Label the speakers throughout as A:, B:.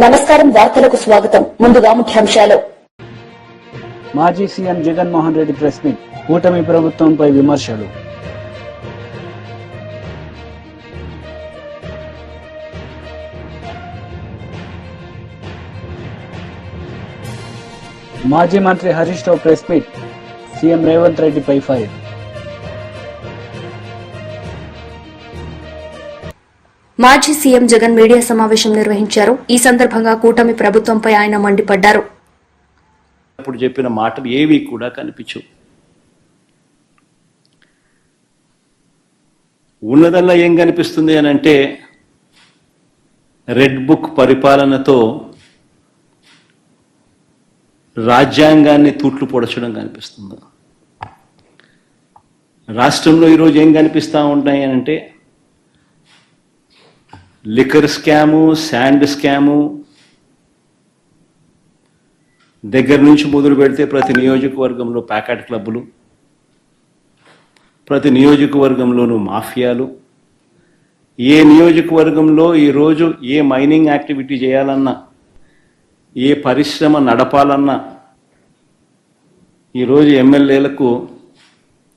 A: నమస్కారం వార్తలకు స్వాగతం. ముందుగా ముఖ్యాంశాలు.
B: మాజీ CM Jaganmohan Reddy press meet, కూటమి ప్రభుత్వంపై విమర్శలు. మాజీ మంత్రి Harish Rao press meet, CM Revanth రెడ్డిపై ఫైర్.
A: మాజీ సీఎం జగన్ మీడియా సమావేశం నిర్వహించారు. ఈ సందర్భంగా కూటమి ప్రభుత్వంపై ఆయన మండిపడ్డారు.
C: అప్పుడు చెప్పిన మాటలు ఏవి కూడా కనిపించవు. ఉన్నదల్లా ఏం కనిపిస్తుంది అని అంటే రెడ్ బుక్ పరిపాలనతో రాజ్యాంగాన్ని తూట్లు పొడచడం కనిపిస్తుంది. రాష్ట్రంలో ఈరోజు ఏం కనిపిస్తూ ఉంటాయి అని అంటే లిక్కర్ స్కాము, శాండ్ స్కాము దగ్గర నుంచి మొదలు పెడితే ప్రతి నియోజకవర్గంలో ప్యాకెట్ క్లబ్బులు, ప్రతి నియోజకవర్గంలోనూ మాఫియాలు. ఏ నియోజకవర్గంలో ఈరోజు ఏ మైనింగ్ యాక్టివిటీ చేయాలన్నా, ఏ పరిశ్రమ నడపాలన్నా ఈరోజు ఎమ్మెల్యేలకు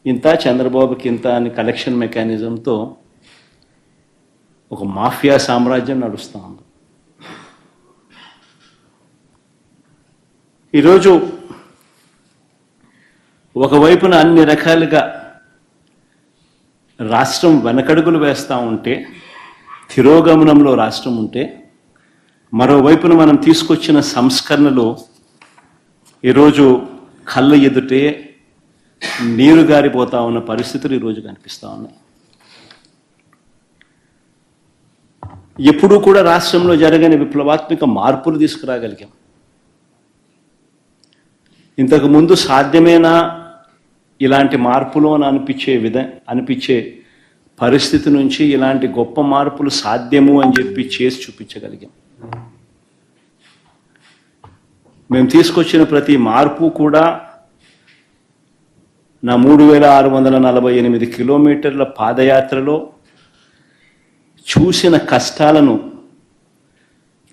C: ఇంత, చంద్రబాబుకి ఇంత అని కలెక్షన్ మెకానిజంతో ఒక మాఫియా సామ్రాజ్యం నడుస్తూ ఉంది. ఈరోజు ఒకవైపున అన్ని రకాలుగా రాష్ట్రం వెనకడుగులు వేస్తూ ఉంటే, తిరోగమనంలో రాష్ట్రం ఉంటే, మరోవైపున మనం తీసుకొచ్చిన సంస్కరణలు ఈరోజు కళ్ళ ఎదుటే నీరు గారిపోతా ఉన్న పరిస్థితులు ఈరోజు కనిపిస్తూ ఉన్నాయి. ఎప్పుడూ కూడా రాష్ట్రంలో జరగని విప్లవాత్మక మార్పులు తీసుకురాగలిగాం. ఇంతకుముందు సాధ్యమేనా ఇలాంటి మార్పులు అని అనిపించే పరిస్థితి నుంచి ఇలాంటి గొప్ప మార్పులు సాధ్యము అని చెప్పి చేసి చూపించగలిగాం. మేము తీసుకొచ్చిన ప్రతి మార్పు కూడా నా 3648 కిలోమీటర్ల పాదయాత్రలో చూసిన కష్టాలను,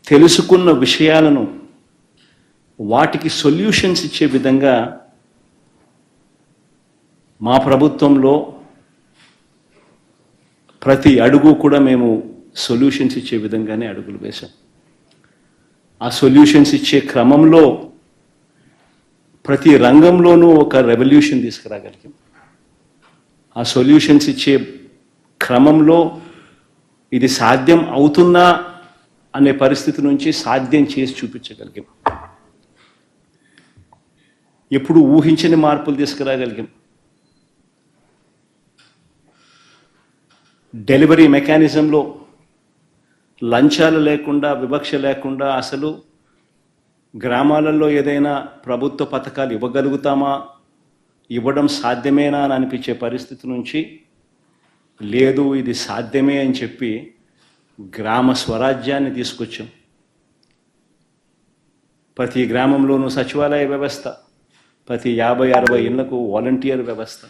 C: తెలుసుకున్న విషయాలను, వాటికి సొల్యూషన్స్ ఇచ్చే విధంగా మా ప్రభుత్వంలో ప్రతి అడుగు కూడా మేము సొల్యూషన్స్ ఇచ్చే విధంగానే అడుగులు వేశాం. ఆ సొల్యూషన్స్ ఇచ్చే క్రమంలో ప్రతి రంగంలోనూ ఒక రెవల్యూషన్ తీసుకురాగలిగాం. ఆ సొల్యూషన్స్ ఇచ్చే క్రమంలో ఇది సాధ్యం అవుతుందా అనే పరిస్థితి నుంచి సాధ్యం చేసి చూపించగలిగాం. ఎప్పుడు ఊహించని మార్పులు తీసుకురాగలిగాం. డెలివరీ మెకానిజంలో లంచాలు లేకుండా, వివక్ష లేకుండా అసలు గ్రామాలలో ఏదైనా ప్రభుత్వ పథకాలు ఇవ్వగలుగుతామా, ఇవ్వడం సాధ్యమేనా అని అనిపించే పరిస్థితి నుంచి లేదు, ఇది సాధ్యమే అని చెప్పి గ్రామ స్వరాజ్యాన్ని తీసుకొచ్చాం. ప్రతి గ్రామంలోనూ సచివాలయ వ్యవస్థ, ప్రతి 50-60 ఇళ్లకు వాలంటీర్ వ్యవస్థ,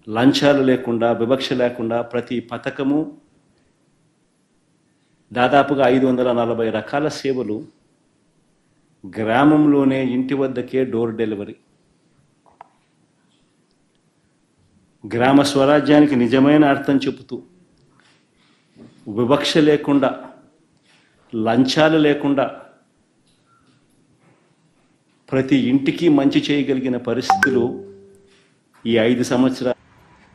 C: లంచాలు లేకుండా, వివక్ష లేకుండా ప్రతి పథకము, దాదాపుగా 540 రకాల సేవలు గ్రామంలోనే ఇంటి వద్దకే డోర్ డెలివరీ. గ్రామ స్వరాజ్యానికి నిజమైన అర్థం చెబుతూ వివక్ష లేకుండా, లంచాలు లేకుండా ప్రతి ఇంటికి మంచి చేయగలిగిన పరిస్థితులు ఈ 5 సంవత్సరాలు.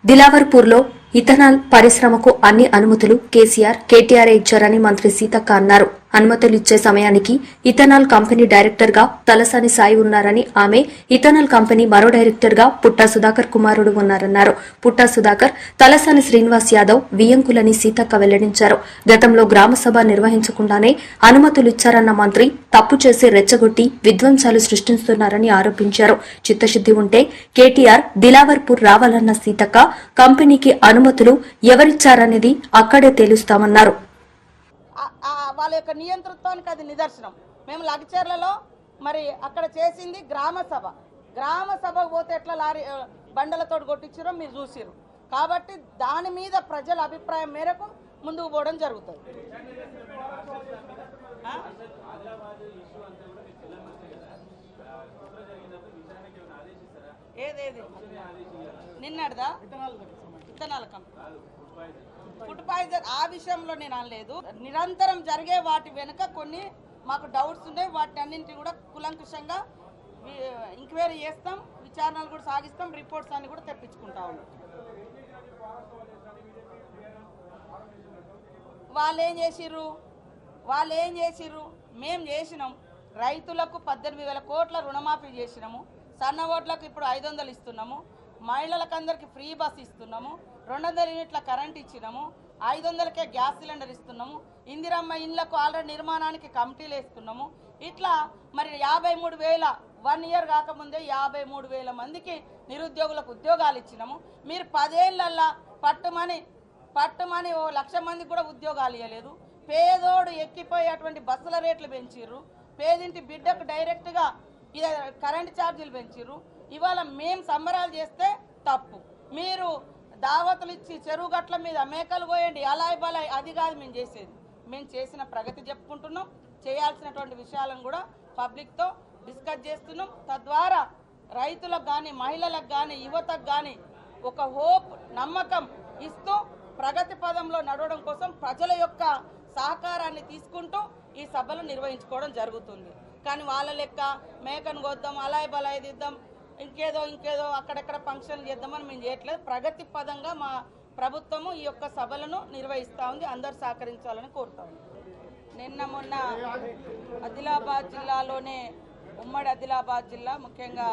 A: దిలావర్పూర్లో ఇథనాల్ పరిశ్రమకు అన్ని అనుమతులు కేసీఆర్, కేటీఆర్ ఇచ్చారని మంత్రి సీతక్క అన్నారు. అనుమతులు ఇచ్చే సమయానికి ఇథనాల్ కంపెనీ డైరెక్టర్ గా తలసాని సాయి ఉన్నారని, ఆమె ఇథనాల్ కంపెనీ మరో డైరెక్టర్ గా పుట్టా సుధాకర్ కుమారుడు ఉన్నారన్నారు. పుట్టా సుధాకర్, తలసాని శ్రీనివాస్ యాదవ్ వియ్యంకులని సీతక్క వెల్లడించారు. గతంలో గ్రామసభ నిర్వహించకుండానే అనుమతులు ఇచ్చారన్న మంత్రి తప్పు చేసి రెచ్చగొట్టి విధ్వంసాలు సృష్టిస్తున్నారని ఆరోపించారు. చిత్తశుద్ది ఉంటే కేటీఆర్ దిలావర్పూర్ రావాలన్న సీతక్క, కంపెనీకి అనుమతులు ఎవరిచ్చారనేది అక్కడే తేలుస్తామన్నారు.
D: వాళ్ళ యొక్క నియంతృత్వానికి అది నిదర్శనం. మేము లగచర్లలో మరి అక్కడ చేసింది గ్రామ సభకు పోతే ఎట్లా లారీ బండలతో కొట్టించారో మీరు చూసిరు. కాబట్టి దాని మీద ప్రజల అభిప్రాయం మేరకు ముందుకు పోవడం జరుగుతుంది. ఏదేది నిన్నటిదా విత్తనాల కంపెనీ ఫుడ్ పాయిజన్ ఆ విషయంలో నేను అనలేదు. నిరంతరం జరిగే వాటి వెనుక కొన్ని మాకు డౌట్స్ ఉన్నాయి. వాటి అన్నింటి కూడా కులంకుషంగా ఎంక్వైరీ చేస్తాం, విచారణలు కూడా సాగిస్తాం, రిపోర్ట్స్ అన్ని కూడా తెప్పించుకుంటా ఉన్నాం. వాళ్ళు ఏం చేసిర్రు మేము చేసినాం. రైతులకు 18,000 కోట్ల రుణమాఫీ చేసినాము. సన్న ఓట్లకు ఇప్పుడు 500 ఇస్తున్నాము. మహిళలకు అందరికీ ఫ్రీ బస్ ఇస్తున్నాము. 200 యూనిట్ల కరెంట్ ఇచ్చినాము. 500కే గ్యాస్ సిలిండర్ ఇస్తున్నాము. ఇందిరమ్మ ఇళ్లకు ఆల్రెడీ నిర్మాణానికి కమిటీలు వేసుకున్నాము. ఇట్లా మరి 53,000 1 ఇయర్ కాకముందే 53,000 మందికి నిరుద్యోగులకు ఉద్యోగాలు ఇచ్చినాము. మీరు 10 ఏళ్లల్లా పట్టుమని 1,00,000 మందికి కూడా ఉద్యోగాలు ఇవ్వలేదు. పేదోడు ఎక్కిపోయేటువంటి బస్సుల రేట్లు పెంచిర్రు. పేదింటి బిడ్డకు డైరెక్ట్గా కరెంటు ఛార్జీలు పెంచిర్రు. ఇవాళ మేము సంబరాలు చేస్తే తప్పు. మీరు దావతులు ఇచ్చి చెరువు గట్ల మీద మేకలు పోయండి అలాయ్ బలాయ్, అది కాదు మేము చేసేది. మేము చేసిన ప్రగతి చెప్పుకుంటున్నాం. చేయాల్సినటువంటి విషయాలను కూడా పబ్లిక్తో డిస్కస్ చేస్తున్నాం. తద్వారా రైతులకు కానీ, మహిళలకు కానీ, యువతకు కానీ ఒక హోప్, నమ్మకం ఇస్తూ ప్రగతి పదంలో నడవడం కోసం ప్రజల యొక్క సహకారాన్ని తీసుకుంటూ ఈ సభలు నిర్వహించుకోవడం జరుగుతుంది. కానీ వాళ్ళ లెక్క మేకను కొద్దాం, అలాయ్ బలాయ్ దిద్దాం, ఇంకేదో అక్కడెక్కడ ఫంక్షన్లు చేద్దామని మేము చేయట్లేదు. ప్రగతి పదంగా మా ప్రభుత్వము ఈ యొక్క సభలను నిర్వహిస్తూ ఉంది. అందరూ సహకరించాలని కోరుతాము. నిన్న మొన్న ఆదిలాబాద్ జిల్లాలోనే, ఉమ్మడి ఆదిలాబాద్ జిల్లా, ముఖ్యంగా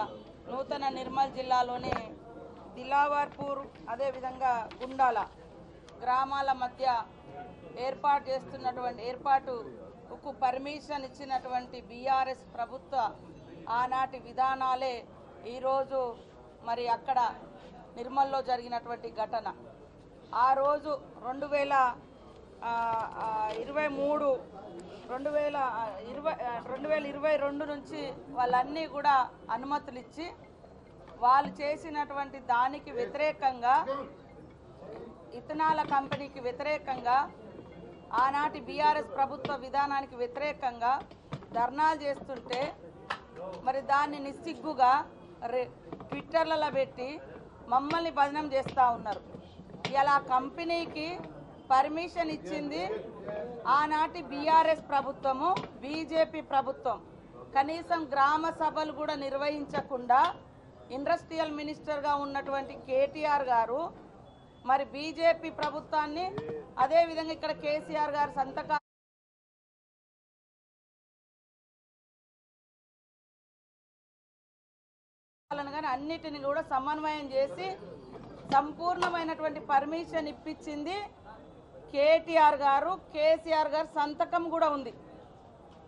D: నూతన నిర్మల్ జిల్లాలోనే దిలావర్పూర్, అదేవిధంగా గుండాల గ్రామాల మధ్య ఏర్పాటుకు పర్మిషన్ ఇచ్చినటువంటి బీఆర్ఎస్ ప్రభుత్వ ఆనాటి విధానాలే ఈరోజు మరి అక్కడ నిర్మల్లో జరిగినటువంటి ఘటన. ఆ రోజు 2022 నుంచి వాళ్ళన్నీ కూడా అనుమతులు ఇచ్చి వాళ్ళు చేసినటువంటి దానికి వ్యతిరేకంగా, ఇథనాల కంపెనీకి వ్యతిరేకంగా, ఆనాటి బీఆర్ఎస్ ప్రభుత్వ విధానానికి వ్యతిరేకంగా ధర్నాలు చేస్తుంటే మరి దాన్ని నిస్సిగ్గుగా ట్విట్టర్లలో పెట్టి మమ్మల్ని బదనం చేస్తూ ఉన్నారు. ఇలా కంపెనీకి పర్మిషన్ ఇచ్చింది ఆనాటి బీఆర్ఎస్ ప్రభుత్వము, బీజేపీ ప్రభుత్వం. కనీసం గ్రామ సభలు కూడా నిర్వహించకుండా ఇండస్ట్రియల్ మినిస్టర్గా ఉన్నటువంటి కేటీఆర్ గారు మరి బీజేపీ ప్రభుత్వాన్ని, అదేవిధంగా ఇక్కడ కేసీఆర్ గారు సంతకాలను కానీ అన్నిటిని కూడా సమన్వయం చేసి సంపూర్ణమైనటువంటి పర్మిషన్ ఇప్పించింది కేటీఆర్ గారు. కేసీఆర్ గారు సంతకం కూడా ఉంది.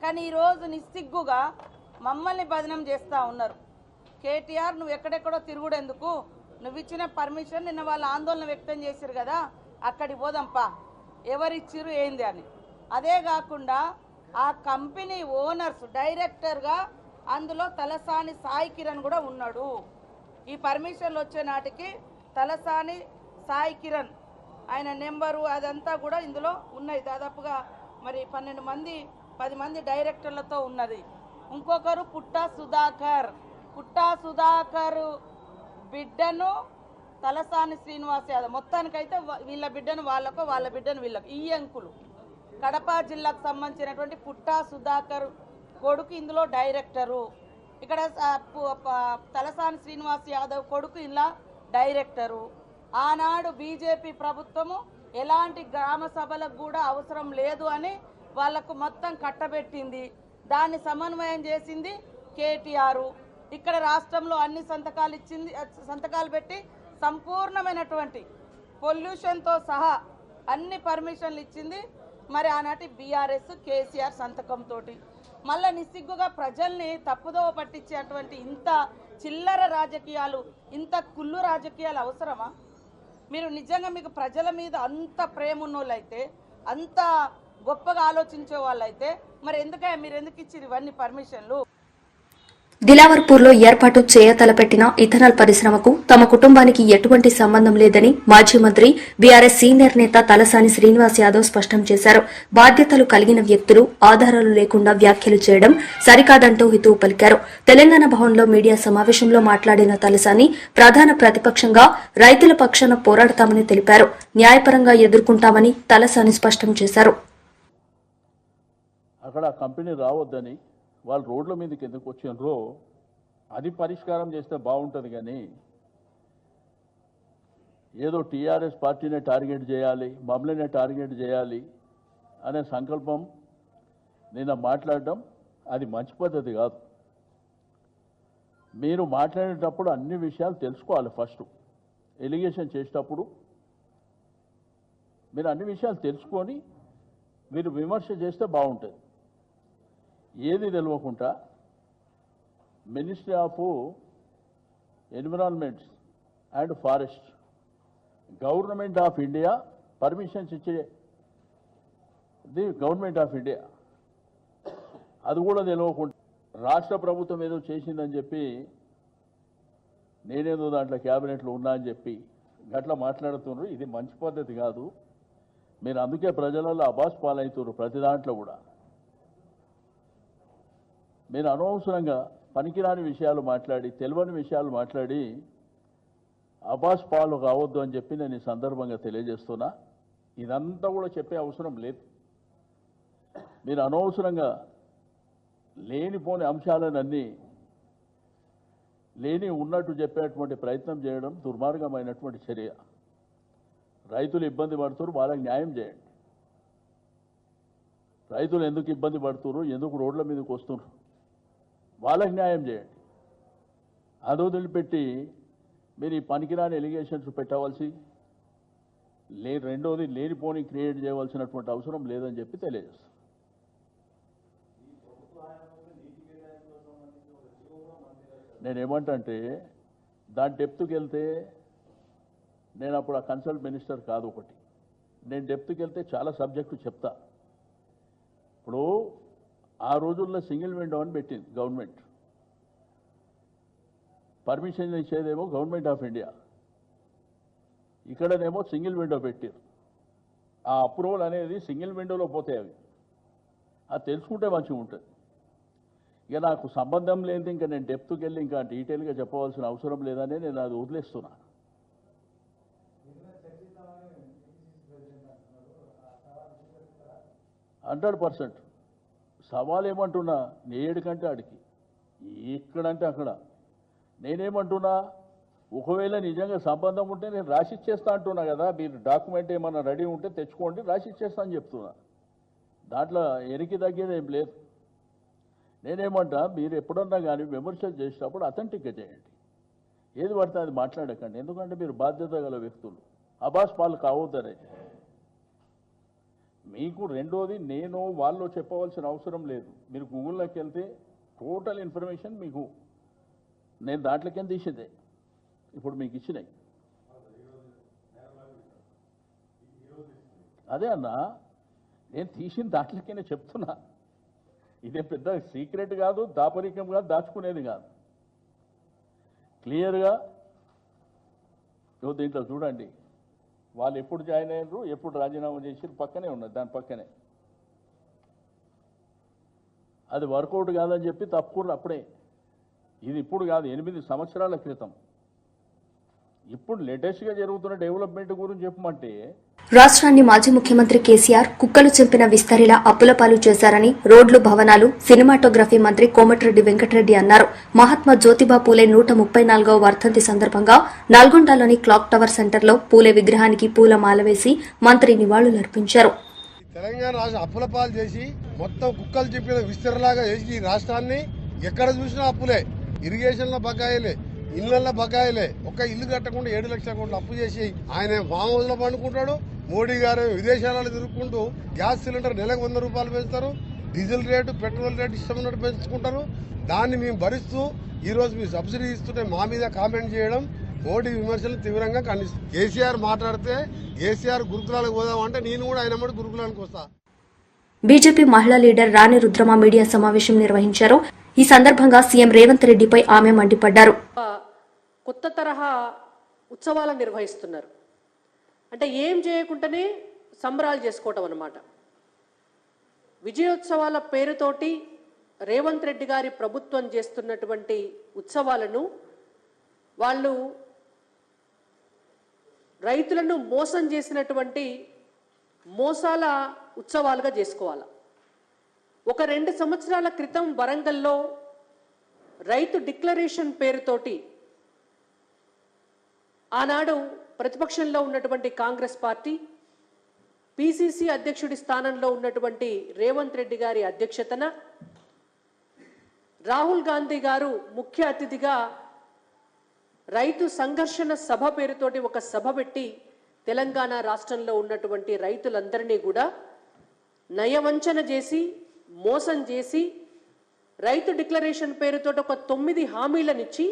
D: కానీ ఈరోజు నిస్సిగ్గుగా మమ్మల్ని బదనం చేస్తూ ఉన్నారు. కేటీఆర్, నువ్వు ఎక్కడెక్కడో తిరుగుడెందుకు, నువ్వు ఇచ్చిన పర్మిషన్ నిన్న వాళ్ళు ఆందోళన వ్యక్తం చేశారు కదా, అక్కడికి పోదాంపా, ఎవరిచ్చిరు ఏంది అని. అదే కాకుండా ఆ కంపెనీ ఓనర్స్ డైరెక్టర్గా అందులో తలసాని సాయి కిరణ్ కూడా ఉన్నాడు. ఈ పర్మిషన్లు వచ్చే నాటికి తలసాని సాయి కిరణ్ ఆయన నెంబరు అదంతా కూడా ఇందులో ఉన్నాయి. దాదాపుగా మరి 10 మంది డైరెక్టర్లతో ఉన్నది. ఇంకొకరు పుట్టా సుధాకర్ బిడ్డను తలసాని శ్రీనివాస్ యాదవ్, మొత్తానికైతే వీళ్ళ బిడ్డను వాళ్ళకు, వాళ్ళ బిడ్డను వీళ్ళకు, ఈ అంకులు కడప జిల్లాకు సంబంధించినటువంటి పుట్టా సుధాకర్ కొడుకు ఇందులో డైరెక్టరు. ఇక్కడ తలసాని శ్రీనివాస్ యాదవ్ కొడుకు ఇలా డైరెక్టరు. ఆనాడు బీజేపీ ప్రభుత్వము ఎలాంటి గ్రామ సభలకు కూడా అవసరం లేదు అని వాళ్లకు మొత్తం కట్టబెట్టింది. దాన్ని సమన్వయం చేసింది కేటీఆర్. ఇక్కడ రాష్ట్రంలో అన్ని సంతకాలు పెట్టి సంపూర్ణమైనటువంటి పొల్యూషన్తో సహా అన్ని పర్మిషన్లు ఇచ్చింది మరి ఆనాటి బీఆర్ఎస్ కేసీఆర్ సంతకంతో. మళ్ళీ నిస్సిగ్గుగా ప్రజల్ని తప్పుదోవ పట్టించేటువంటి ఇంత చిల్లర రాజకీయాలు, ఇంత కుళ్ళు రాజకీయాలు అవసరమా? మీరు నిజంగా మీకు ప్రజల మీద అంత ప్రేమ ఉన్నోళ్ళైతే, అంత గొప్పగా ఆలోచించే వాళ్ళైతే మరి మీరు ఎందుకు ఇచ్చారు ఇవన్నీ పర్మిషన్లు?
A: దిలావర్పూర్లో ఏర్పాటు చేయతలపెట్టిన ఇథనాల్ పరిశ్రమకు తమ కుటుంబానికి ఎటువంటి సంబంధం లేదని మాజీ మంత్రి బీఆర్ఎస్ సీనియర్ నేత తలసాని శ్రీనివాస్ యాదవ్ స్పష్టం చేశారు. బాధ్యతలు కలిగిన వ్యక్తులు ఆధారాలు లేకుండా వ్యాఖ్యలు చేయడం సరికాదంటూ హితవు పలికారు. తెలంగాణ భవన్లో మీడియా సమావేశంలో మాట్లాడిన తలసాని ప్రధాన ప్రతిపక్షంగా రైతుల పక్షాన పోరాడతామని తెలిపారు. న్యాయపరంగా ఎదుర్కొంటామని తలసాని స్పష్టం చేశారు.
E: అక్కడ కంపెనీ రావద్దని వాళ్ళు రోడ్ల మీదకి ఎందుకు వచ్చినారో అది పరిష్కారం చేస్తే బాగుంటుంది. కానీ ఏదో టీఆర్ఎస్ పార్టీనే టార్గెట్ చేయాలి, మమ్మల్నే టార్గెట్ చేయాలి అనే సంకల్పం నిన్న మాట్లాడడం అది మంచి పద్ధతి కాదు. మీరు మాట్లాడేటప్పుడు అన్ని విషయాలు తెలుసుకోవాలి. ఫస్ట్ ఎలిగేషన్ చేసేటప్పుడు మీరు అన్ని విషయాలు తెలుసుకొని మీరు విమర్శ చేస్తే బాగుంటుంది. ఏది తెలియకుండా ministry of environment and forest government of India permissions ఇచ్చేది గవర్నమెంట్ ఆఫ్ ఇండియా, అది కూడా తెలియకుండా రాష్ట్ర ప్రభుత్వం ఏదో చేసిందని చెప్పి నేనేదో దాంట్లో క్యాబినెట్లో ఉన్నా అని చెప్పి గట్లా మాట్లాడుతున్నారు. ఇది మంచి పద్ధతి కాదు. మీరు అందుకే ప్రజలలో అబాస్ పాలవుతున్నారు. ప్రతి దాంట్లో కూడా మీరు అనవసరంగా పనికిరాని విషయాలు మాట్లాడి తెలియని విషయాలు మాట్లాడి అబాస్ పాలు కావద్దు అని చెప్పి నేను ఈ సందర్భంగా తెలియజేస్తున్నా. ఇదంతా కూడా చెప్పే అవసరం లేదు. మీరు అనవసరంగా లేనిపోని అంశాలనన్నీ లేని ఉన్నట్టు చెప్పేటువంటి ప్రయత్నం చేయడం దుర్మార్గమైనటువంటి చర్య. రైతులు ఇబ్బంది పడుతున్నారు, వాళ్ళకి న్యాయం చేయండి. రైతులు ఎందుకు ఇబ్బంది పడుతున్నారు, ఎందుకు రోడ్ల మీదకి వస్తున్నారు, వాళ్ళకి న్యాయం చేయండి. అది వదిలిపెట్టి మీరు ఈ పనికిరాని ఎలిగేషన్స్ పెట్టవలసి రెండోది లేనిపోని క్రియేట్ చేయవలసినటువంటి అవసరం లేదని చెప్పి తెలియజేస్తాను. నేనేమంటే దాని డెప్త్కి వెళ్తే నేను అప్పుడు ఆ కన్సల్ట్ మినిస్టర్ కాదు. ఒకటి నేను డెప్త్కి వెళ్తే చాలా సబ్జెక్టు చెప్తా. ఇప్పుడు ఆ రోజుల్లో సింగిల్ విండో అని పెట్టింది గవర్నమెంట్. పర్మిషన్ ఇచ్చేదేమో గవర్నమెంట్ ఆఫ్ ఇండియా, ఇక్కడనేమో సింగిల్ విండో పెట్టారు. ఆ అప్రూవల్ అనేది సింగిల్ విండోలో పోతాయి. అది తెలుసుకుంటే మంచిగా ఉంటుంది. ఇక నాకు సంబంధం లేనిది ఇంకా నేను డెప్త్కి వెళ్ళి ఇంకా డీటెయిల్గా చెప్పవలసిన అవసరం లేదని నేను అది వదిలేస్తున్నా. 100% సవాల్ ఏమంటున్నా, నేడు కంటే ఆడికి ఇక్కడంటే అక్కడ. నేనేమంటున్నా, ఒకవేళ నిజంగా సంబంధం ఉంటే నేను రాసిచ్చేస్తా అంటున్నా కదా. మీరు డాక్యుమెంట్ ఏమన్నా రెడీ ఉంటే తెచ్చుకోండి, రాసిచ్చేస్తా అని చెప్తున్నా. దాంట్లో ఎనికి తగ్గేది ఏం లేదు. నేనేమంటా, మీరు ఎప్పుడన్నా కానీ విమర్శలు చేసేటప్పుడు అథెంటిక్గా చేయండి. ఏది పడితే అది మాట్లాడకండి. ఎందుకంటే మీరు బాధ్యత గల వ్యక్తులు. అబాస్ పాలు కావద్దనే మీకు. రెండోది, నేను వాళ్ళు చెప్పవలసిన అవసరం లేదు. మీరు గూగుల్లోకి వెళ్తే టోటల్ ఇన్ఫర్మేషన్ మీకు నేను దాంట్లోకేం తీసేదే ఇప్పుడు మీకు ఇచ్చినాయి. అదే అన్నా, నేను తీసిన దాంట్లోకే చెప్తున్నా. ఇదే పెద్ద సీక్రెట్ కాదు, దాపరికం కాదు, దాచుకునేది కాదు. క్లియర్గా దీంట్లో చూడండి, వాళ్ళు ఎప్పుడు జాయిన్ అయ్యారు, ఎప్పుడు రాజీనామా చేసి పక్కనే ఉన్నది. దాని పక్కనే అది వర్కౌట్ కాదని చెప్పి తప్పుకున్నారు అప్పుడే. ఇది ఇప్పుడు కాదు, 8 సంవత్సరాల క్రితం. ఇప్పుడు లేటెస్ట్గా జరుగుతున్న డెవలప్మెంట్ గురించి చెప్పమంటే,
A: రాష్ట్రాన్ని మాజీ ముఖ్యమంత్రి కేసీఆర్ కుక్కలు చింపిన విస్తరిలా అప్పులపాలు చేశారని రోడ్లు, భవనాలు, సినిమాటోగ్రఫీ మంత్రి కోమటిరెడ్డి వెంకటరెడ్డి అన్నారు. మహాత్మా జ్యోతిబా పూలే 134వ వర్ధంతి సందర్భంగా నల్గొండలోని క్లాక్ టవర్ సెంటర్లో పూలే విగ్రహానికి పూలమాల వేసి మంత్రి నివాళులర్పించారు.
F: తెలంగాణ రాష్ట్రం అప్పులపాలు చేసి మొత్తం కుక్కలు చింపిన విస్తరిలాగా చేసి ఈ రాష్ట్రాన్ని ఎక్కడ చూసినా అప్పులే, ఇరిగేషన్లో బకాయిలే, ఇళ్లలో బకాయిలే. ఒక్క ఇల్లు కట్టకుండా 7 లక్షల కోట్లు అప్పు చేసి ఆయన ఫామ్ హౌస్ లో పండుకుంటాడు. మోడీ గారు విదేశాలలో తిరుగుకుంటూ గ్యాస్ సిలిండర్ నెలకు 100 రూపాయలు పెంచుతారు, డీజిల్ రేటు, పెట్రోల్ రేటు ఇష్టం ఉన్నట్టు పెంచుకుంటారు. దాన్ని మేము భరిస్తూ ఈ రోజు మీ సబ్సిడీ ఇస్తుంటే మా మీద కామెంట్ చేయడం, మోడీ విమర్శలు తీవ్రంగా ఖండిస్తుంది. కేసీఆర్ మాట్లాడితే కేసీఆర్ గురుకులాలకు పోదామంటే నేను కూడా ఆయన గురుకులానికి వస్తా.
A: బీజేపీ మహిళా లీడర్ రాణి రుద్రమ మీడియా సమావేశం నిర్వహించారు. ఈ సందర్భంగా సీఎం రేవంత్ రెడ్డిపై ఆమె మండిపడ్డారు.
G: కొత్త తరహా ఉత్సవాలను నిర్వహిస్తున్నారు. అంటే ఏం చేయకుండానే సంబరాలు చేసుకోవటం అన్నమాట. విజయోత్సవాల పేరుతోటి రేవంత్ రెడ్డి గారి ప్రభుత్వం చేస్తున్నటువంటి ఉత్సవాలను వాళ్ళు రైతులను మోసం చేసినటువంటి మోసాల ఉత్సవాలుగా చేసుకోవాలి. ఒక 2 సంవత్సరాల క్రితం వరంగల్లో రైతు డిక్లరేషన్ పేరుతోటి ఆనాడు ప్రతిపక్షంలో ఉన్నటువంటి కాంగ్రెస్ పార్టీ, పిసిసి అధ్యక్షుడి స్థానంలో ఉన్నటువంటి రేవంత్ రెడ్డి గారి అధ్యక్షతన రాహుల్ గాంధీ గారు ముఖ్య అతిథిగా రైతు సంఘర్షణ సభ పేరుతోటి ఒక సభ పెట్టి తెలంగాణ రాష్ట్రంలో ఉన్నటువంటి రైతులందరినీ కూడా నయవంచన చేసి మోసం చేసి రైతు డిక్లరేషన్ పేరుతోటి ఒక 9 హామీలనిచ్చి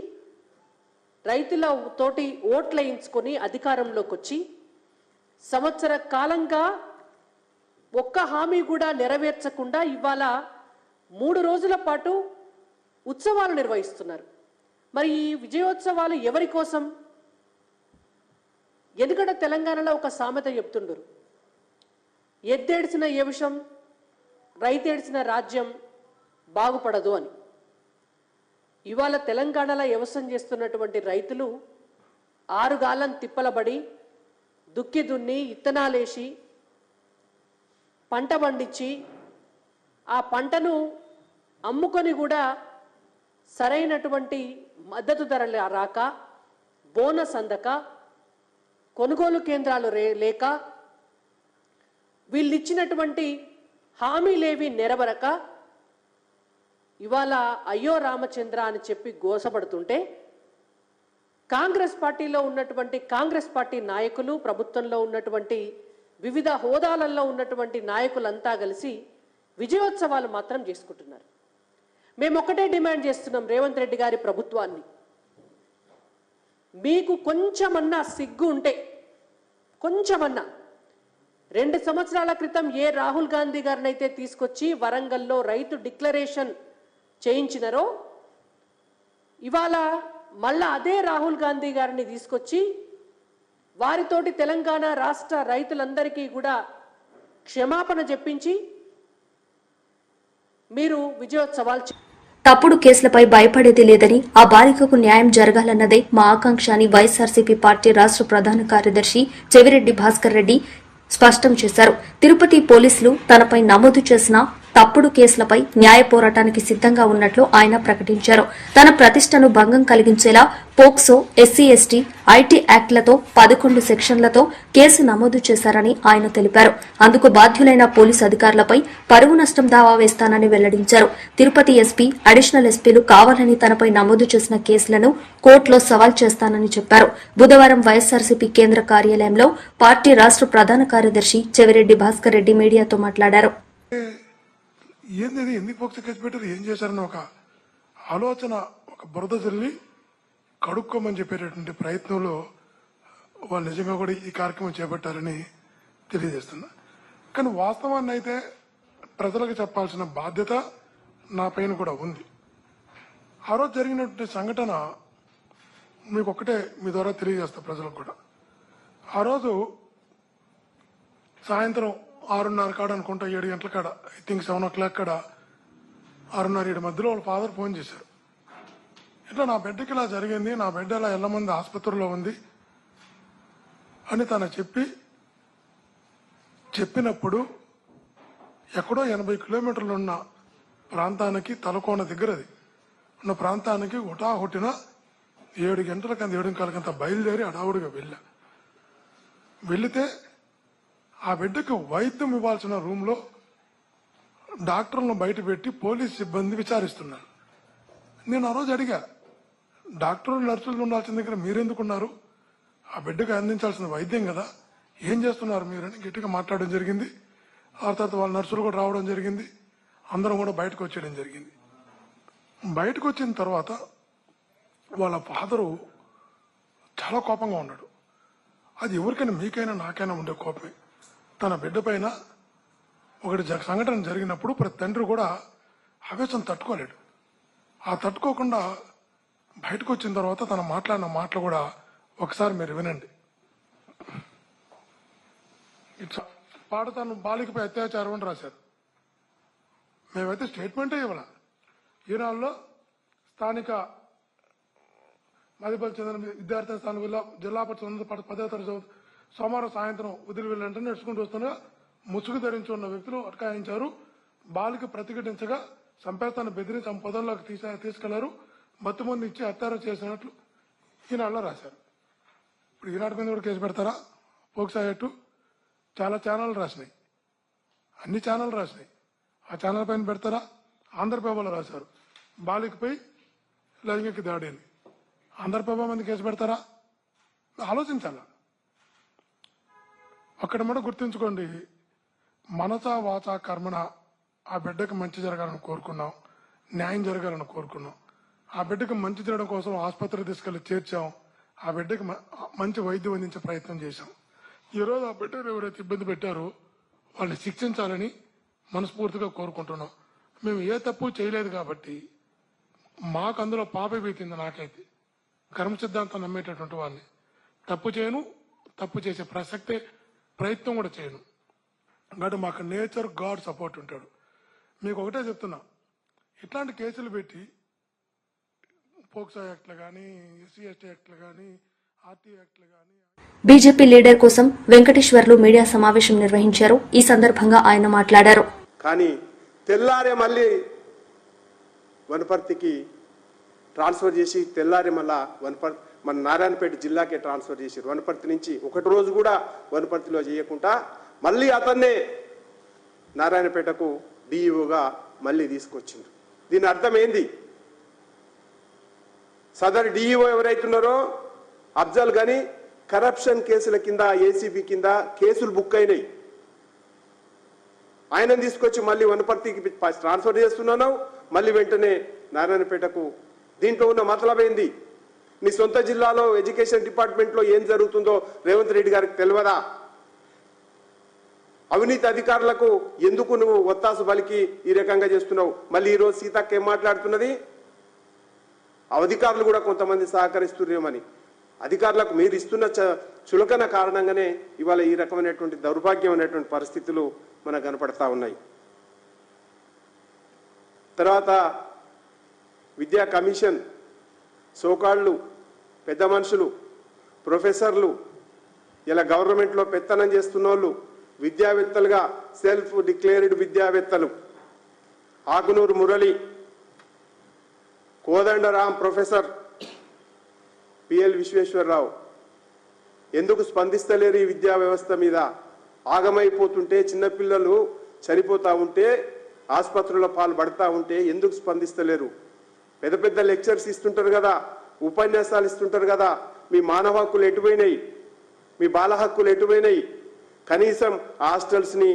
G: రైతుల తోటి ఓట్లేయించుకొని అధికారంలోకి వచ్చి సంవత్సర కాలంగా ఒక్క హామీ కూడా నెరవేర్చకుండా ఇవాళ 3 రోజుల పాటు ఉత్సవాలు నిర్వహిస్తున్నారు. మరి ఈ విజయోత్సవాలు ఎవరి కోసం? ఎందుకంటే తెలంగాణలో ఒక సామెత చెప్తుండరు, ఎద్దేడ్చిన యవశం రైతేడ్చిన రాజ్యం బాగుపడదు అని. ఇవాళ తెలంగాణలో వ్యవసాయం చేస్తున్నటువంటి రైతులు 6 గాలం తిప్పలబడి దుక్కి దున్ని ఇత్తనాలేసి పంట పండించి ఆ పంటను అమ్ముకొని కూడా సరైనటువంటి మద్దతు ధర రాక, బోనస్ అందక, కొనుగోలు కేంద్రాలు లేక, వీళ్ళు ఇచ్చినటువంటి హామీలేవి నెరవేరక ఇవాళ అయ్యో రామచంద్ర అని చెప్పి గోసపడుతుంటే కాంగ్రెస్ పార్టీలో ఉన్నటువంటి కాంగ్రెస్ పార్టీ నాయకులు, ప్రభుత్వంలో ఉన్నటువంటి వివిధ హోదాలలో ఉన్నటువంటి నాయకులంతా కలిసి విజయోత్సవాలు మాత్రం చేసుకుంటున్నారు. మేము ఒకటే డిమాండ్ చేస్తున్నాం రేవంత్ రెడ్డి గారి ప్రభుత్వాన్ని, మీకు కొంచెమన్నా సిగ్గు ఉంటే, కొంచెమన్నా 2 సంవత్సరాల క్రితం ఏ రాహుల్ గాంధీ గారిని అయితే తీసుకొచ్చి వరంగల్లో రైతు డిక్లరేషన్ చేయించినారో ఇవాళ మళ్ళా అదే రాహుల్ గాంధీ గారిని తీసుకొచ్చి వారితోటి తెలంగాణ రాష్ట్ర రైతులందరికీ కూడా క్షమాపణ చెప్పించి మీరు విజయోత్సవాలు
A: తప్పుడు కేసులపై భయపడేది లేదని, ఆ బాలికకు న్యాయం జరగాలన్నదే మా ఆకాంక్ష అని వైఎస్ఆర్సీపీ పార్టీ రాష్ట్ర ప్రధాన కార్యదర్శి చెవిరెడ్డి భాస్కర్ రెడ్డి స్పష్టం చేశారు. తిరుపతి పోలీసులు తనపై నమోదు చేసిన తప్పుడు కేసులపై న్యాయ పోరాటానికి సిద్దంగా ఉన్నట్లు ఆయన ప్రకటించారు. తన ప్రతిష్టను భంగం కలిగించేలా పోక్సో, ఎస్సీ ఎస్టీ, ఐటీ యాక్ట్లతో 11 సెక్షన్లతో కేసు నమోదు చేశారని ఆయన తెలిపారు. అందుకు బాధ్యులైన పోలీసు అధికారులపై పరువు నష్టం దావా వేస్తానని వెల్లడించారు. తిరుపతి ఎస్పీ, అడిషనల్ ఎస్పీలు కావాలని తనపై నమోదు చేసిన కేసులను కోర్టులో సవాల్ చేస్తానని చెప్పారు. బుధవారం వైఎస్ఆర్సీపీ కేంద్ర కార్యాలయంలో పార్టీ రాష్ట్ర ప్రధాన కార్యదర్శి చెవిరెడ్డి భాస్కర్ రెడ్డి మీడియాతో మాట్లాడారు.
H: ఏంది ఎందుకు పోక్సో కేసు పెట్టారు, ఏం చేశారని ఒక ఆలోచన, ఒక బురద జల్లి కడుక్కోమని చెప్పేటటువంటి ప్రయత్నంలో వాళ్ళు నిజంగా కూడా ఈ కార్యక్రమం చేపట్టారని తెలియజేస్తున్నా. కానీ వాస్తవాన్ని అయితే ప్రజలకు చెప్పాల్సిన బాధ్యత నా పైన కూడా ఉంది. ఆ రోజు జరిగినటువంటి సంఘటన మీకు ఒక్కటే మీ ద్వారా తెలియజేస్తా ప్రజలకు కూడా. ఆ రోజు సాయంత్రం 6:30 కాడ అనుకుంటా, 7 గంటల కాడ, ఐ థింక్ 7 o'clock కాడ, 6:30-7 మధ్యలో వాళ్ళ ఫాదర్ ఫోన్ చేశారు. ఇట్లా నా బిడ్డకి ఇలా జరిగింది, నా బిడ్డ ఇలా ఎల్లమంది ఆసుపత్రిలో ఉంది అని తను చెప్పినప్పుడు ఎక్కడో 80 కిలోమీటర్లు ఉన్న ప్రాంతానికి, తలకోన దగ్గరది ఉన్న ప్రాంతానికి హుటాహుటిన 7 గంటలకంత 7:15 బయలుదేరి అడావుడిగా వెళ్తే ఆ బిడ్డకు వైద్యం ఇవ్వాల్సిన రూమ్లో డాక్టర్లను బయట పెట్టి పోలీస్ సిబ్బంది విచారిస్తున్నారు. నేను ఆ రోజు అడిగా, డాక్టర్లు నర్సులు ఉండాల్సిన దగ్గర మీరెందుకున్నారు? ఆ బిడ్డకు అందించాల్సిన వైద్యం కదా, ఏం చేస్తున్నారు మీరని గట్టిగా మాట్లాడడం జరిగింది. ఆ తర్వాత వాళ్ళ నర్సులు కూడా రావడం జరిగింది. అందరం కూడా బయటకు వచ్చేయడం జరిగింది. బయటకు వచ్చిన తర్వాత వాళ్ళ ఫాదరు చాలా కోపంగా ఉన్నాడు. అది ఎవరికైనా, మీకైనా నాకైనా ఉండే కోపమే. తన బిడ్డ పైన ఒకటి సంఘటన జరిగినప్పుడు ప్రతి తండ్రి కూడా ఆవేశం తట్టుకోలేడు. ఆ తట్టుకోకుండా బయటకు వచ్చిన తర్వాత తను మాట్లాడిన మాటలు కూడా ఒకసారి మీరు వినండి. పాడతాను బాలికపై అత్యాచారం అని రాశారు. మేమైతే స్టేట్మెంటే ఇవ్వాల. ఈనాడులో స్థానిక మదిపల్లి చెందిన విద్యార్థి స్థానం జిల్లా పరిషత్ 10వ తరగతి సోమవారం సాయంత్రం వదిలి వెళ్ళంటే నడుచుకుంటూ వస్తున్న ముసుగు ధరించి ఉన్న వ్యక్తులు అటకాయించారు. బాలిక ప్రతిఘటించగా సంపేతాన్ని బెదిరించి ఆమె పొదల్లోకి తీసుకెళ్లారు. మత్తుమంది ఇచ్చి హత్యారం చేసినట్లు ఈనాడులో రాశారు. ఇప్పుడు ఈనాడు మీద కూడా కేసు పెడతారా? పోక్సో యాక్ట్ చాలా ఛానళ్ళు రాసినాయి, అన్ని ఛానళ్ళు రాసినాయి. ఆ ఛానల్ పైన పెడతారా? ఆంధ్రప్రభలో రాశారు బాలికపై లైంగిక దాడి అని. ఆంధ్రప్రభ మంది కేసు పెడతారా? ఆలోచించాలా. అక్కడ కూడా గుర్తుంచుకోండి, మనసా వాచా కర్మణ ఆ బిడ్డకు మంచి జరగాలని కోరుకున్నాం, న్యాయం జరగాలని కోరుకున్నాం. ఆ బిడ్డకు మంచి జరగడం కోసం ఆసుపత్రికి తీసుకెళ్లి చేర్చాం. ఆ బిడ్డకు మంచి వైద్యం అందించే ప్రయత్నం చేశాం. ఈరోజు ఆ బిడ్డను ఎవరైతే ఇబ్బంది పెట్టారో వాళ్ళని శిక్షించాలని మనస్ఫూర్తిగా కోరుకుంటున్నాం. మేము ఏ తప్పు చేయలేదు కాబట్టి మాకు అందులో పాపే పీకింది. నాకైతే కర్మ సిద్ధాంతం నమ్మేటటువంటి వాళ్ళని తప్పు చేయను, తప్పు చేసే ప్రసక్తే ప్రయత్నం కూడా చేయను. కాబట్టి మాకు నేచర్ గాడ్ సపోర్ట్ ఉంటాడు. మీకు ఒకటే చెప్తున్నా, ఇట్లాంటి కేసులు పెట్టి పోక్సో యాక్ట్లు కానీ, ఎస్సీ ఎస్టీ యాక్ట్లు కానీ, ఆర్టీ యాక్ట్లు కానీ.
A: బీజేపీ లీడర్ కోసం వెంకటేశ్వర్లు మీడియా సమావేశం నిర్వహించారు. ఈ సందర్భంగా ఆయన మాట్లాడారు.
I: కానీ తెల్లారే మళ్ళీ వనపర్తికి ట్రాన్స్ఫర్ చేసి తెల్లారే మళ్ళా మన నారాయణపేట జిల్లాకే ట్రాన్స్ఫర్ చేశారు. వనపర్తి నుంచి ఒకటి రోజు కూడా వనపర్తిలో చేయకుండా మళ్ళీ అతన్నే నారాయణపేటకు డిఈఓగా మళ్ళీ తీసుకొచ్చిండ్రు. దీని అర్థం ఏంది? సదరు డిఈఓ ఎవరైతున్నారో అఫ్జల్ గని కరప్షన్ కేసుల కింద ఏసీబీ కింద కేసులు బుక్ అయినాయి. ఆయనను తీసుకొచ్చి మళ్ళీ వనపర్తికి ట్రాన్స్ఫర్ చేస్తున్నాను, మళ్ళీ వెంటనే నారాయణపేటకు. దీంట్లో ఉన్న మతలబ్ ఏంది? నీ సొంత జిల్లాలో ఎడ్యుకేషన్ డిపార్ట్మెంట్లో ఏం జరుగుతుందో రేవంత్ రెడ్డి గారికి తెలియదా? అవినీతి అధికారులకు ఎందుకు నువ్వు ఒత్తాసు బలికి ఈ రకంగా చేస్తున్నావు? మళ్ళీ ఈరోజు సీతక్క ఏం మాట్లాడుతున్నది? అధికారులు కూడా కొంతమంది సహకరిస్తున్నారేమని. అధికారులకు మీరు ఇస్తున్న చులకన కారణంగానే ఇవాళ ఈ రకమైనటువంటి దౌర్భాగ్యమైనటువంటి పరిస్థితులు మనకు కనపడతా ఉన్నాయి. తర్వాత విద్యా కమిషన్ సోకాళ్ళు పెద్ద మనుషులు ప్రొఫెసర్లు ఇలా గవర్నమెంట్లో పెత్తనం చేస్తున్న వాళ్ళు విద్యావేత్తలుగా సెల్ఫ్ డిక్లేర్డ్ విద్యావేత్తలు ఆకునూరు మురళి, కోదండరాం ప్రొఫెసర్, పిఎల్ విశ్వేశ్వరరావు ఎందుకు స్పందిస్తలేరు? ఈ విద్యా వ్యవస్థ మీద ఆగమైపోతుంటే, చిన్నపిల్లలు చనిపోతూ ఉంటే, ఆసుపత్రుల పాలు పడతా ఉంటే ఎందుకు స్పందిస్తలేరు? పెద్ద పెద్ద లెక్చర్స్ ఇస్తుంటారు కదా, ఉపన్యాసాలు ఇస్తుంటారు కదా, మీ మానవ హక్కులు ఎటుపోయినాయి? మీ బాల హక్కులు ఎటుపోయినాయి? కనీసం హాస్టల్స్ని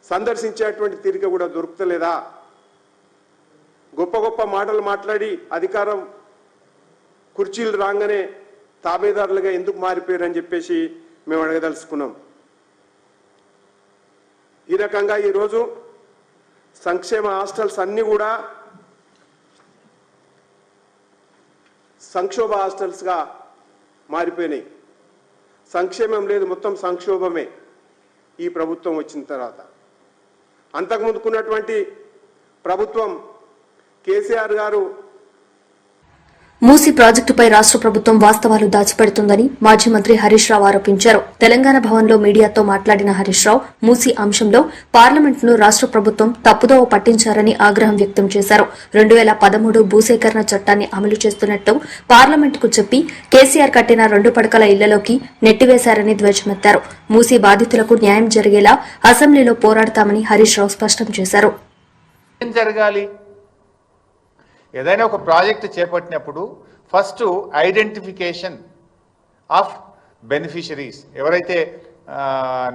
I: సందర్శించేటువంటి తీరిక కూడా దొరుకుతలేదా? గొప్ప గొప్ప మాటలు మాట్లాడి అధికారం కుర్చీలు రాగానే తాబేదారులుగా ఎందుకు మారిపోయారని చెప్పేసి మేము అడగదలుచుకున్నాం. ఈ రకంగా ఈరోజు సంక్షేమ హాస్టల్స్ అన్నీ కూడా సంక్షోభ హాస్టల్స్గా మారిపోయినాయి. సంక్షేమం లేదు, మొత్తం సంక్షోభమే ఈ ప్రభుత్వం వచ్చిన తర్వాత. అంతకుముందుకున్నటువంటి ప్రభుత్వం కేసీఆర్ గారు
A: మూసీ ప్రాజెక్టుపై రాష్ట ప్రభుత్వం వాస్తవాలు దాచిపెడుతుందని మాజీ మంత్రి హరీష్ రావు ఆరోపించారు. తెలంగాణ భవన్లో మీడియాతో మాట్లాడిన హరీష్ రావు మూసీ అంశంలో పార్లమెంటును రాష్ట ప్రభుత్వం తప్పుదోవ పట్టించారని ఆగ్రహం వ్యక్తం చేశారు. 2013 భూసేకరణ చట్టాన్ని అమలు చేస్తున్నట్టు పార్లమెంటుకు చెప్పి కేసీఆర్ కట్టిన 2 పడకల ఇళ్లలోకి నెట్టివేశారని ధ్వజమెత్తారు. మూసీ బాధితులకు న్యాయం జరిగేలా అసెంబ్లీలో పోరాడతామని హరీష్ రావు స్పష్టం చేశారు.
J: ఏదైనా ఒక ప్రాజెక్టు చేపట్టినప్పుడు ఫస్ట్ ఐడెంటిఫికేషన్ ఆఫ్ బెనిఫిషరీస్, ఎవరైతే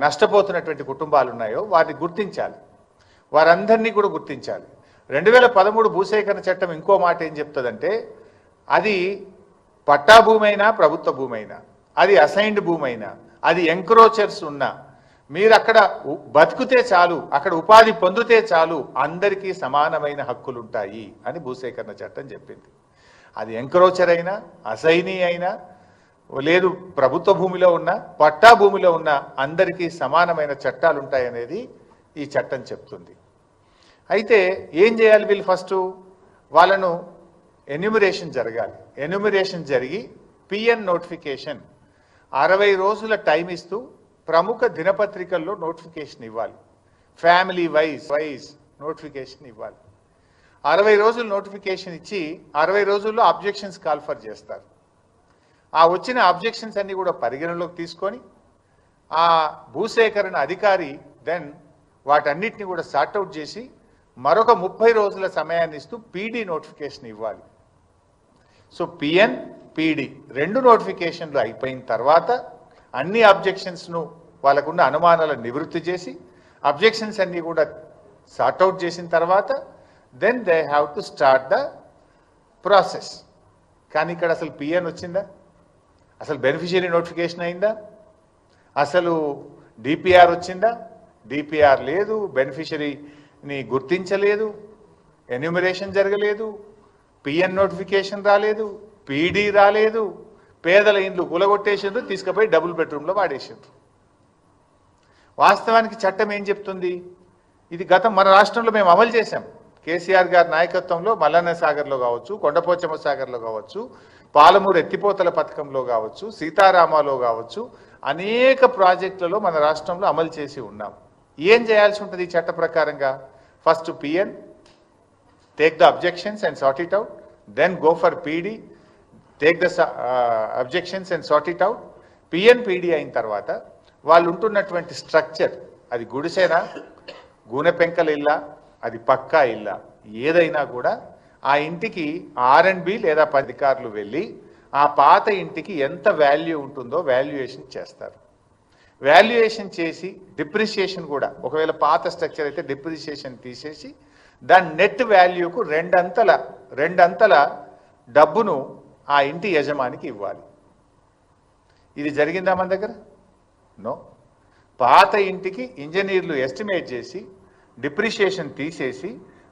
J: నష్టపోతున్నటువంటి కుటుంబాలు ఉన్నాయో వారిని గుర్తించాలి, వారందరినీ కూడా గుర్తించాలి. 2013 భూసేకరణ చట్టం ఇంకో మాట ఏం చెప్తుందంటే, అది పట్టా భూమి అయినా ప్రభుత్వ భూమి అయినా, అది అసైన్డ్ భూమి అయినా, అది ఎంక్రోచర్స్ ఉన్నా, మీరు అక్కడ బతికితే చాలు, అక్కడ ఉపాధి పొందితే చాలు, అందరికీ సమానమైన హక్కులు ఉంటాయి అని భూసేకరణ చట్టం చెప్పింది. అది ఎంక్రోచర్ అయినా, అసైనీ అయినా, లేదు ప్రభుత్వ భూమిలో ఉన్న, పట్టా భూమిలో ఉన్న అందరికీ సమానమైన చట్టాలు ఉంటాయనేది ఈ చట్టం చెప్తుంది. అయితే ఏం చేయాలి వీళ్ళు? ఫస్ట్ వాళ్ళను ఎన్యూమరేషన్ జరగాలి. ఎన్యూమరేషన్ జరిగి పిఎన్ నోటిఫికేషన్ 60 రోజుల టైం ఇస్తూ ప్రముఖ దినపత్రికల్లో నోటిఫికేషన్ ఇవ్వాలి. ఫ్యామిలీ వైజ్ నోటిఫికేషన్ ఇవ్వాలి. 60 రోజులు నోటిఫికేషన్ ఇచ్చి 60 రోజుల్లో అబ్జెక్షన్స్ కాల్ఫర్ చేస్తారు. ఆ వచ్చిన అబ్జెక్షన్స్ అన్ని కూడా పరిగణలోకి తీసుకొని ఆ భూసేకరణ అధికారి దెన్ వాటన్నిటిని కూడా సార్ట్అవుట్ చేసి మరొక 30 రోజుల సమయాన్ని ఇస్తూ పీడీ నోటిఫికేషన్ ఇవ్వాలి. సో పిఎన్, పీడీ 2 నోటిఫికేషన్లు అయిపోయిన తర్వాత అన్ని అబ్జెక్షన్స్ను వాళ్ళకున్న అనుమానాలను నివృత్తి చేసి అబ్జెక్షన్స్ అన్నీ కూడా సార్ట్అవుట్ చేసిన తర్వాత then they have to start the process. కానీ ఇక్కడ అసలు పిఎన్ వచ్చిందా? అసలు బెనిఫిషియరీ నోటిఫికేషన్ అయిందా? అసలు డిపిఆర్ వచ్చిందా? డిపిఆర్ లేదు, బెనిఫిషరీని గుర్తించలేదు, ఎన్యూమరేషన్ జరగలేదు, పిఎన్ నోటిఫికేషన్ రాలేదు, పీడీ రాలేదు, పేదల ఇండ్లు కూలగొట్టేసిండ్రు, తీసుకుపోయి డబుల్ బెడ్రూమ్లో వాడేసిండ్రు. వాస్తవానికి చట్టం ఏం చెప్తుంది? ఇది గతం మన రాష్ట్రంలో మేము అమలు చేశాం. కేసీఆర్ గారి నాయకత్వంలో మల్లన్న సాగర్లో కావచ్చు, కొండపోచమ్మ సాగర్లో కావచ్చు, పాలమూరు ఎత్తిపోతల పథకంలో కావచ్చు, సీతారామాలో కావచ్చు, అనేక ప్రాజెక్టులలో మన రాష్ట్రంలో అమలు చేసి ఉన్నాం. ఏం చేయాల్సి ఉంటుంది ఈ చట్ట ప్రకారంగా? First PN, take the objections and sort it out, then go for PD, take the objections and sort it out. PN, PD అయిన తర్వాత వాళ్ళు ఉంటున్నటువంటి స్ట్రక్చర్, అది గుడిసెనా, గూనె పెంకల ఇల్లా, అది పక్కా ఇల్లా, ఏదైనా కూడా ఆ ఇంటికి R&B లేదా అధికారులు వెళ్ళి ఆ పాత ఇంటికి ఎంత వాల్యూ ఉంటుందో వాల్యుయేషన్ చేస్తారు. వాల్యుయేషన్ చేసి డిప్రిషియేషన్ కూడా, ఒకవేళ పాత స్ట్రక్చర్ అయితే డిప్రిషియేషన్ తీసేసి దాని నెట్ వాల్యూకు రెండంతల డబ్బును ఆ ఇంటి యజమానికి ఇవ్వాలి. ఇది జరిగిందా మన దగ్గర? నో. పాత ఇంటికి ఇంజనీర్లు ఎస్టిమేట్ చేసి డిప్రిషియేషన్ తీసేసి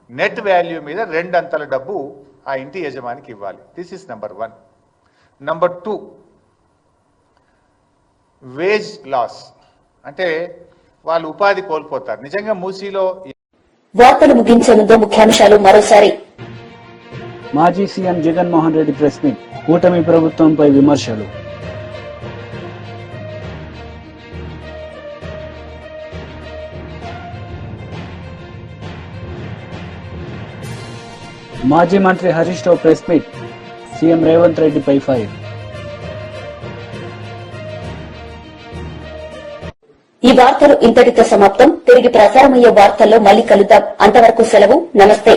J: నెట్ వాల్యూ మీద 2 అంతల డబ్బు ఆ ఇంటి యజమానికి ఇవ్వాలి. This is number 1. Number 2, wage loss, అంటే వాళ్ళు ఉపాధి కోల్పోతారు. నిజంగా మూసీలో
A: వార్తలు ముగించే ముందు ముఖ్యాంశాలు మరోసారి.
B: మాజీ CM Jaganmohan Reddy press meet, కూటమి ప్రభుత్వంపై విమర్శలు. మాజీ మంత్రి Harish Rao press meet, CM Revanth రెడ్డిపై ఫైర్.
A: ఈ వార్తలు ఇంతటితో సమాప్తం. తిరిగి ప్రసారమయ్యే వార్తల్లో మళ్ళీ కలుద్దాం. అంతవరకు సెలవు. నమస్తే.